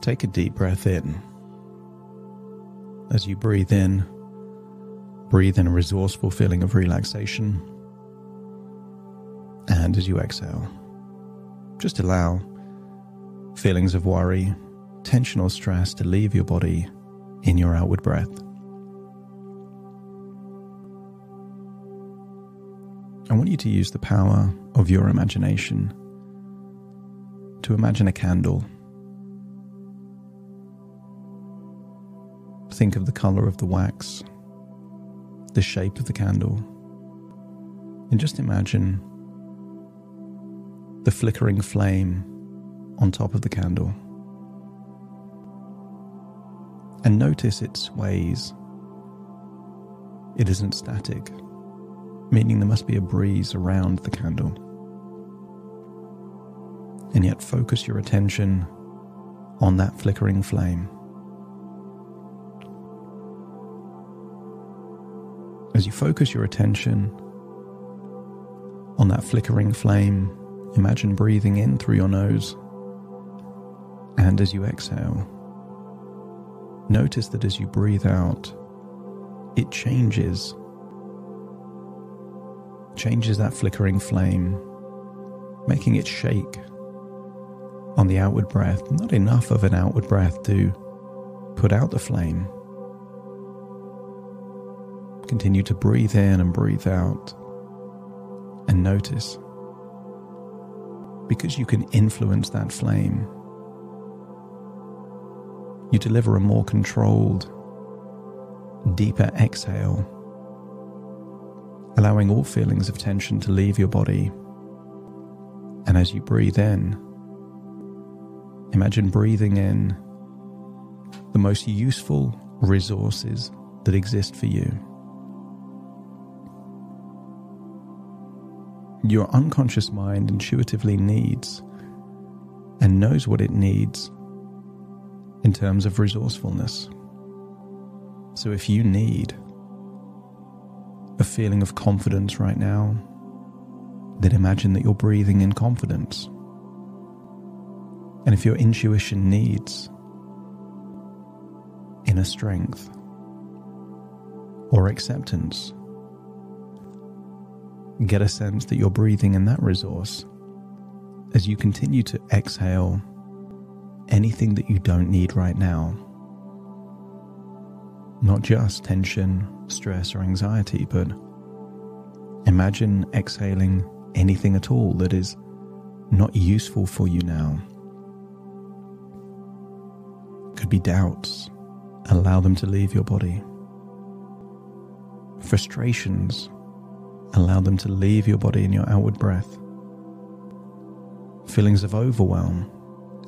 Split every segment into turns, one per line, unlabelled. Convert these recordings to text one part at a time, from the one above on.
take a deep breath in. As you breathe in a resourceful feeling of relaxation. And as you exhale, just allow feelings of worry, tension or stress to leave your body in your outward breath. I want you to use the power of your imagination to imagine a candle. Think of the color of the wax, the shape of the candle, and just imagine the flickering flame on top of the candle. And notice it sways. It isn't static, meaning there must be a breeze around the candle. And yet focus your attention on that flickering flame. As you focus your attention on that flickering flame, imagine breathing in through your nose. And as you exhale, notice that as you breathe out, it changes that flickering flame, making it shake on the outward breath. Not enough of an outward breath to put out the flame. Continue to breathe in and breathe out, and notice, because you can influence that flame, you deliver a more controlled, deeper exhale, allowing all feelings of tension to leave your body. And as you breathe in, imagine breathing in the most useful resources that exist for you. Your unconscious mind intuitively needs and knows what it needs in terms of resourcefulness. So if you need a feeling of confidence right now, then imagine that you're breathing in confidence. And if your intuition needs inner strength or acceptance, get a sense that you're breathing in that resource as you continue to exhale anything that you don't need right now. Not just tension, stress, or anxiety, but imagine exhaling anything at all that is not useful for you now. Could be doubts. Allow them to leave your body. Frustrations. Allow them to leave your body in your outward breath. Feelings of overwhelm.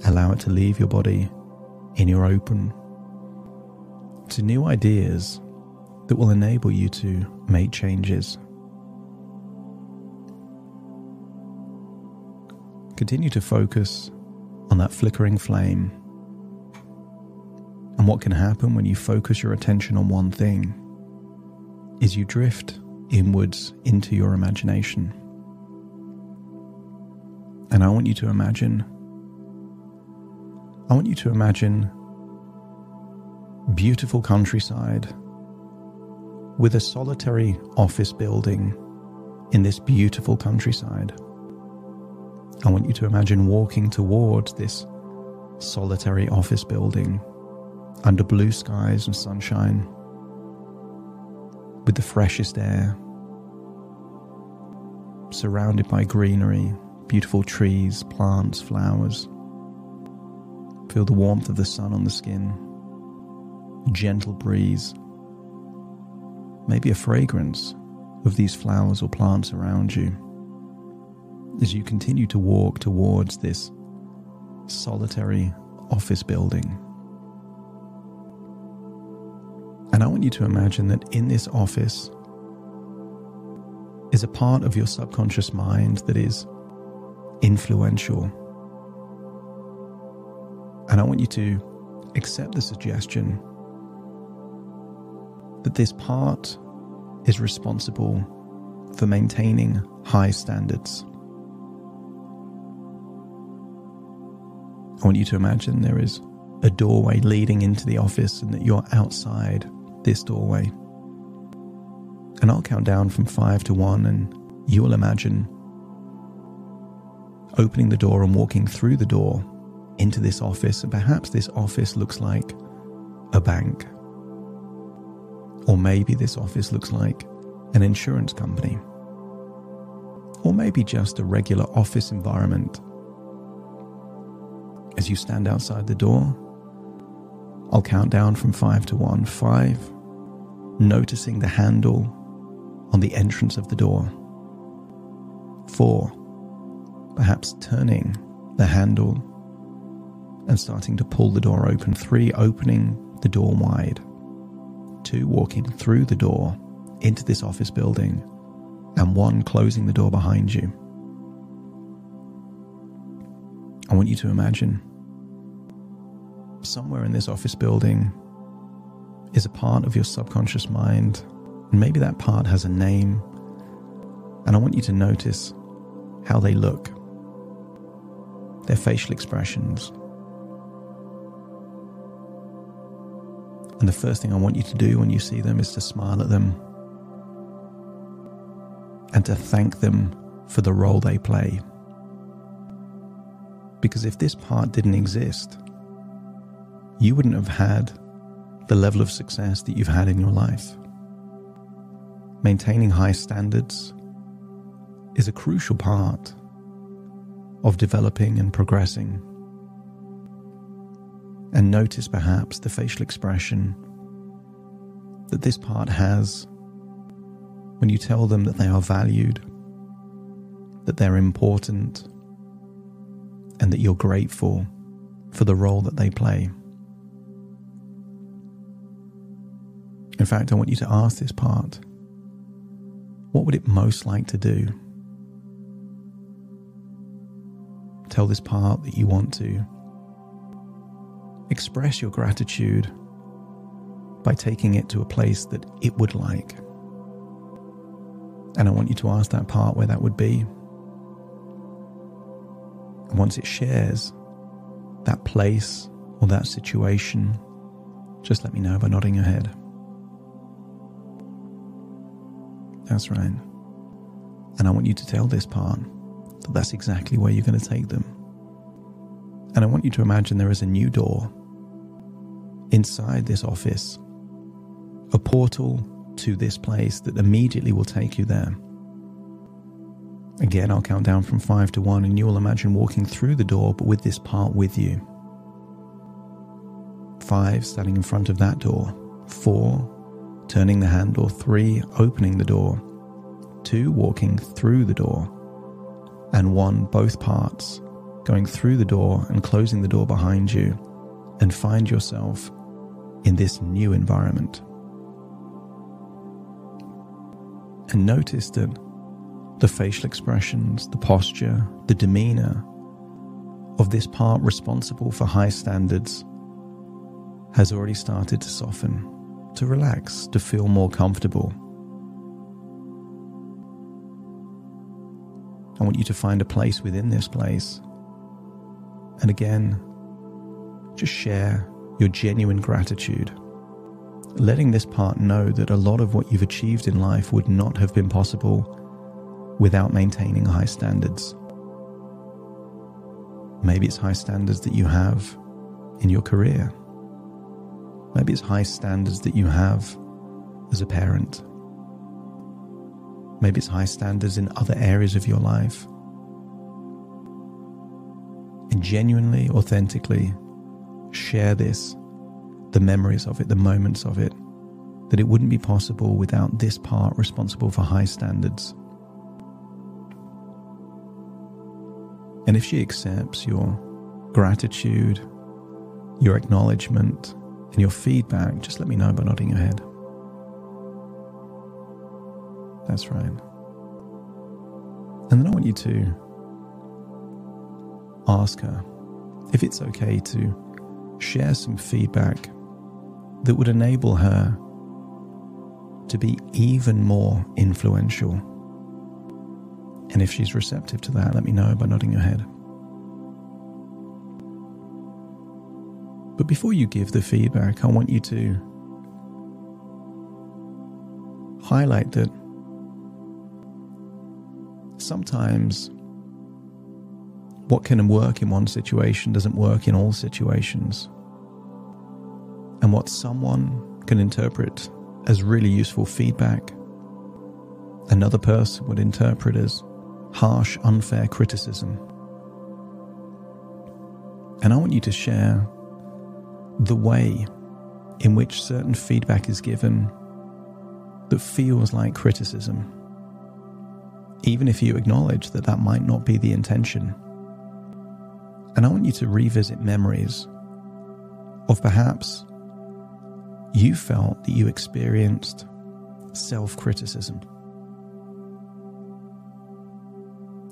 Allow it to leave your body in your open. To new ideas that will enable you to make changes. Continue to focus on that flickering flame. And what can happen when you focus your attention on one thing is you drift inwards into your imagination. And I want you to imagine beautiful countryside with a solitary office building in this beautiful countryside. I want you to imagine walking towards this solitary office building under blue skies and sunshine, with the freshest air, surrounded by greenery, beautiful trees, plants, flowers. Feel the warmth of the sun on the skin, a gentle breeze, maybe a fragrance of these flowers or plants around you as you continue to walk towards this solitary office building. And I want you to imagine that in this office is a part of your subconscious mind that is influential. And I want you to accept the suggestion that this part is responsible for maintaining high standards. I want you to imagine there is a doorway leading into the office and that you're outside this doorway. And I'll count down from 5 to 1 and you will imagine opening the door and walking through the door into this office. And perhaps this office looks like a bank. Or maybe this office looks like an insurance company. Or maybe just a regular office environment. As you stand outside the door, I'll count down from 5 to 1. 5, noticing the handle on the entrance of the door. 4, perhaps turning the handle and starting to pull the door open. 3, opening the door wide. 2, walking through the door into this office building. And 1, closing the door behind you. I want you to imagine somewhere in this office building is a part of your subconscious mind, and maybe that part has a name, and I want you to notice how they look, their facial expressions. And the first thing I want you to do when you see them is to smile at them and to thank them for the role they play. Because if this part didn't exist, you wouldn't have had the level of success that you've had in your life. Maintaining high standards is a crucial part of developing and progressing. And notice perhaps the facial expression that this part has when you tell them that they are valued, that they're important, and that you're grateful for the role that they play. In fact, I want you to ask this part, what would it most like to do? Tell this part that you want to express your gratitude by taking it to a place that it would like. And I want you to ask that part where that would be. And once it shares that place or that situation, just let me know by nodding your head. That's right. And I want you to tell this part that that's exactly where you're going to take them. And I want you to imagine there is a new door inside this office, a portal to this place that immediately will take you there. Again, I'll count down from 5 to 1 and you will imagine walking through the door but with this part with you. 5, standing in front of that door. 4, turning the handle. 3, opening the door. 2, walking through the door. And 1, both parts, going through the door and closing the door behind you, and find yourself in this new environment. And notice that the facial expressions, the posture, the demeanor of this part responsible for high standards has already started to soften, to relax, to feel more comfortable. I want you to find a place within this place. And again, just share your genuine gratitude, letting this part know that a lot of what you've achieved in life would not have been possible without maintaining high standards. Maybe it's high standards that you have in your career. Maybe it's high standards that you have as a parent. Maybe it's high standards in other areas of your life. And genuinely, authentically share this, the memories of it, the moments of it, that it wouldn't be possible without this part responsible for high standards. And if she accepts your gratitude, your acknowledgement, and your feedback, just let me know by nodding your head. That's right. And then I want you to ask her if it's okay to share some feedback that would enable her to be even more influential. And if she's receptive to that, let me know by nodding your head. But before you give the feedback, I want you to highlight that sometimes what can work in one situation doesn't work in all situations. And what someone can interpret as really useful feedback, another person would interpret as harsh, unfair criticism. And I want you to share the way in which certain feedback is given that feels like criticism, even if you acknowledge that that might not be the intention. And I want you to revisit memories of perhaps you felt that you experienced self-criticism,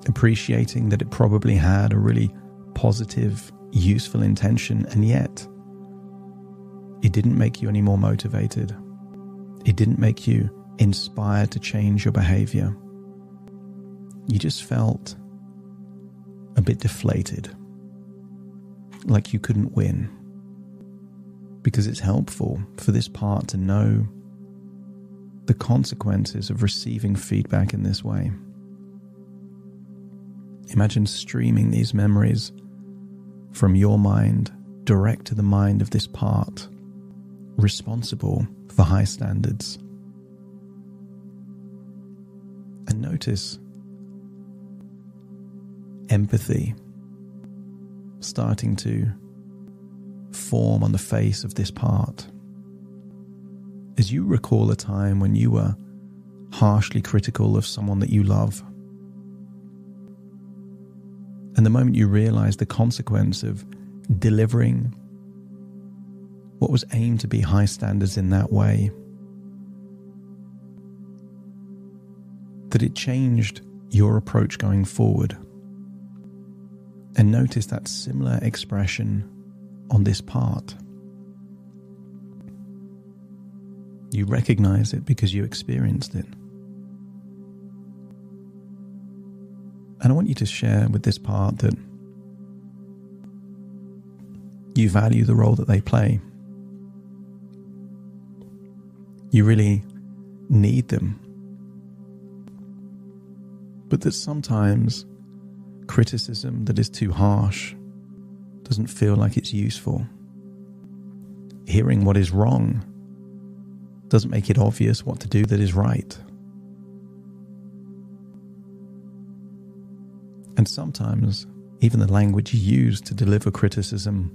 appreciating that it probably had a really positive, useful intention, and yet it didn't make you any more motivated. It didn't make you inspired to change your behavior. You just felt a bit deflated, like you couldn't win. Because it's helpful for this part to know the consequences of receiving feedback in this way. Imagine streaming these memories from your mind direct to the mind of this part responsible for high standards. And notice empathy starting to form on the face of this part. As you recall a time when you were harshly critical of someone that you love, and the moment you realize the consequence of delivering what was aimed to be high standards in that way, that it changed your approach going forward. And notice that similar expression on this part. You recognize it because you experienced it. And I want you to share with this part that you value the role that they play. You really need them. But that sometimes criticism that is too harsh doesn't feel like it's useful. Hearing what is wrong doesn't make it obvious what to do that is right. And sometimes even the language you use to deliver criticism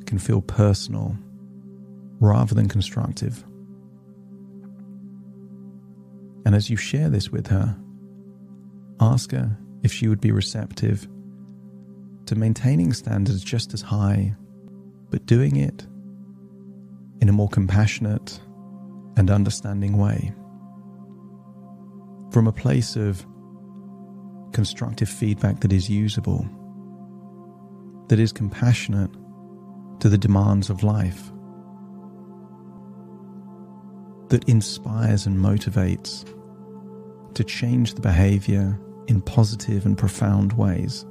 can feel personal rather than constructive. And as you share this with her, ask her if she would be receptive to maintaining standards just as high, but doing it in a more compassionate and understanding way. From a place of constructive feedback that is usable, that is compassionate to the demands of life, that inspires and motivates to change the behavior in positive and profound ways,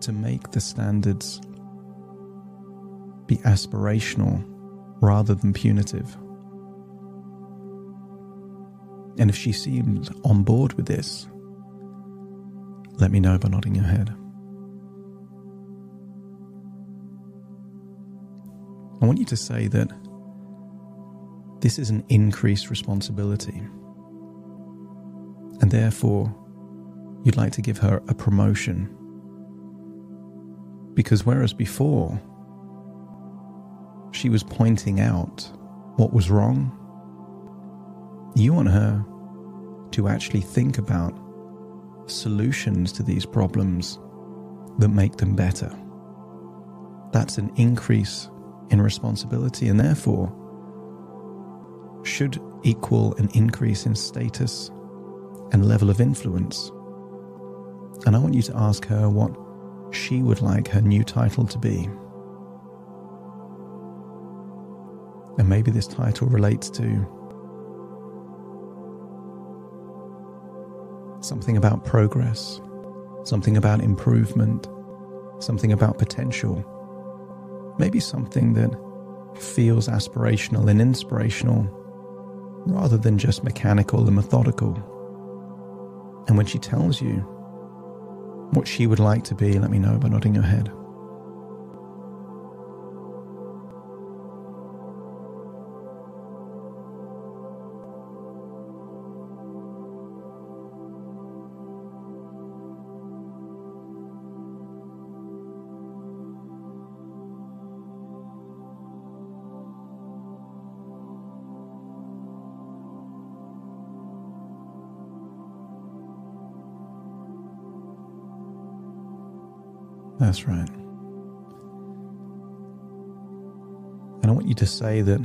to make the standards be aspirational rather than punitive. And if she seems on board with this, let me know by nodding your head. I want you to say that this is an increased responsibility, and therefore you'd like to give her a promotion. Because whereas before she was pointing out what was wrong, you want her to actually think about solutions to these problems that make them better. That's an increase in responsibility, and therefore should equal an increase in status and level of influence. And I want you to ask her what she would like her new title to be. And maybe this title relates to something about progress, something about improvement, something about potential, maybe something that feels aspirational and inspirational rather than just mechanical and methodical. And when she tells you what she would like to be, let me know by nodding your head. That's right. And I want you to say that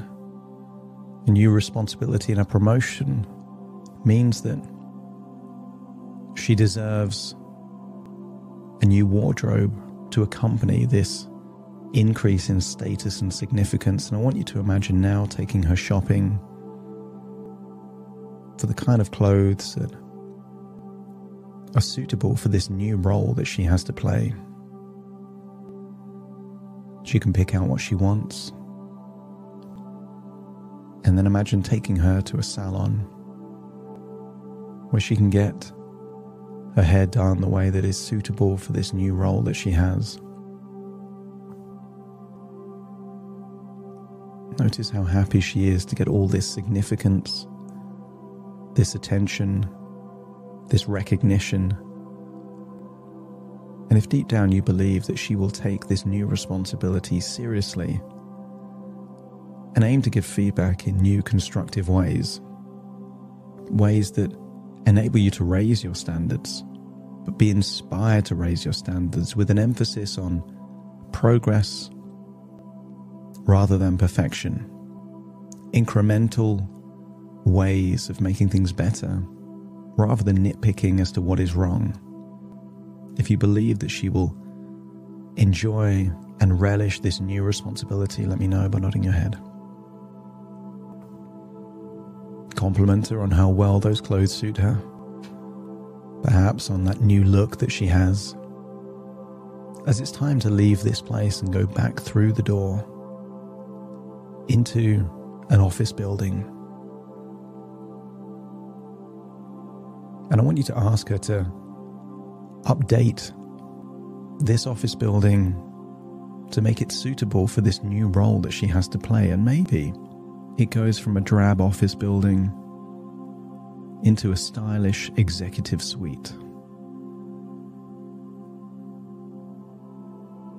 a new responsibility and a promotion means that she deserves a new wardrobe to accompany this increase in status and significance. And I want you to imagine now taking her shopping for the kind of clothes that are suitable for this new role that she has to play. She can pick out what she wants. And then imagine taking her to a salon where she can get her hair done the way that is suitable for this new role that she has. Notice how happy she is to get all this significance, this attention, this recognition. And if deep down you believe that she will take this new responsibility seriously and aim to give feedback in new constructive ways, ways that enable you to raise your standards, but be inspired to raise your standards with an emphasis on progress rather than perfection, incremental ways of making things better rather than nitpicking as to what is wrong. If you believe that she will enjoy and relish this new responsibility, let me know by nodding your head. Compliment her on how well those clothes suit her. Perhaps on that new look that she has. As it's time to leave this place and go back through the door into an office building. And I want you to ask her to update this office building to make it suitable for this new role that she has to play. And maybe it goes from a drab office building into a stylish executive suite.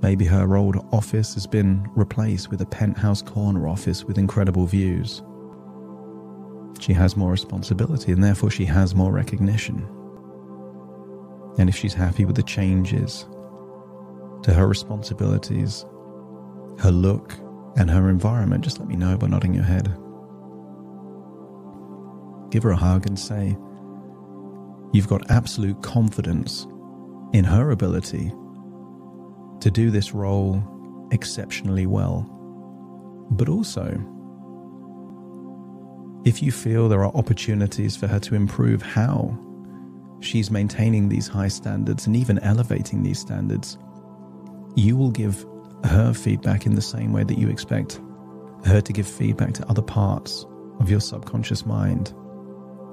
Maybe her old office has been replaced with a penthouse corner office with incredible views. She has more responsibility and therefore she has more recognition. And if she's happy with the changes to her responsibilities, her look, and her environment, just let me know by nodding your head. Give her a hug and say, you've got absolute confidence in her ability to do this role exceptionally well. But also, if you feel there are opportunities for her to improve how she's maintaining these high standards and even elevating these standards, you will give her feedback in the same way that you expect her to give feedback to other parts of your subconscious mind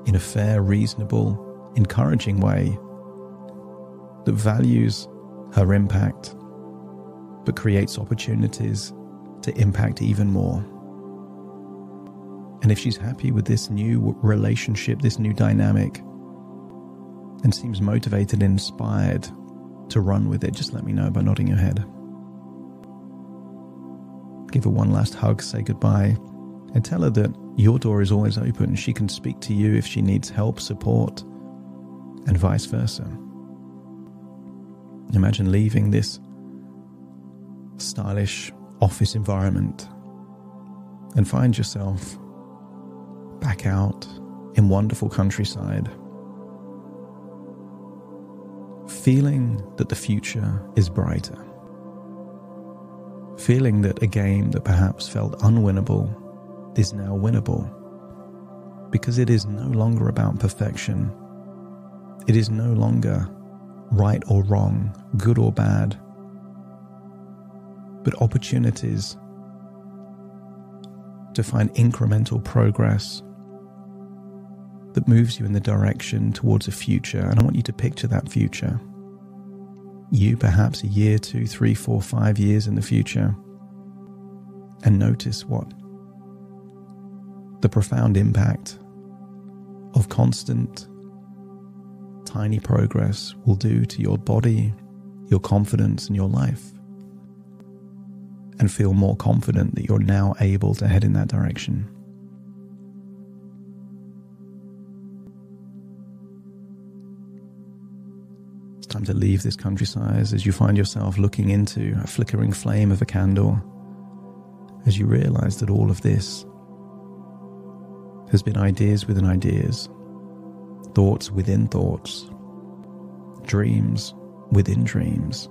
in a fair, reasonable, encouraging way that values her impact but creates opportunities to impact even more. And if she's happy with this new relationship, this new dynamic, and seems motivated and inspired to run with it, just let me know by nodding your head. Give her one last hug, say goodbye, and tell her that your door is always open. She can speak to you if she needs help, support, and vice versa. Imagine leaving this stylish office environment and find yourself back out in wonderful countryside, feeling that the future is brighter, feeling that a game that perhaps felt unwinnable is now winnable, because it is no longer about perfection. It is no longer right or wrong, good or bad. but opportunities to find incremental progress that moves you in the direction towards a future. And I want you to picture that future. You perhaps a year, 2, 3, 4, 5 years in the future. And notice what the profound impact of constant, tiny progress will do to your body, your confidence, and your life. And feel more confident that you're now able to head in that direction. It's time to leave this countryside as you find yourself looking into a flickering flame of a candle, as you realize that all of this has been ideas within ideas, thoughts within thoughts, dreams within dreams.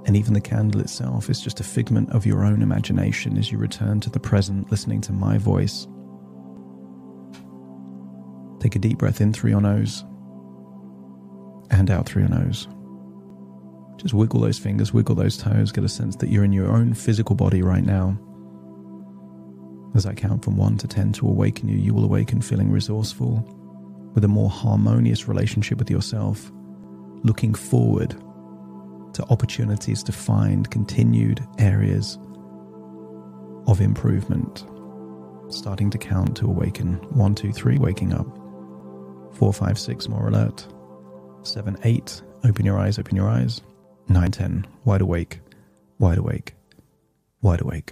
And even the candle itself is just a figment of your own imagination as you return to the present, listening to my voice. Take a deep breath in through your nose and out through your nose. Just wiggle those fingers, wiggle those toes, get a sense that you're in your own physical body right now. As I count from 1 to 10 to awaken you, you will awaken feeling resourceful, with a more harmonious relationship with yourself, looking forward to opportunities to find continued areas of improvement. Starting to count to awaken. 1, 2, 3, waking up. 4, 5, 6, more alert. 7, 8, open your eyes, open your eyes. 9, 10, wide awake, wide awake, wide awake.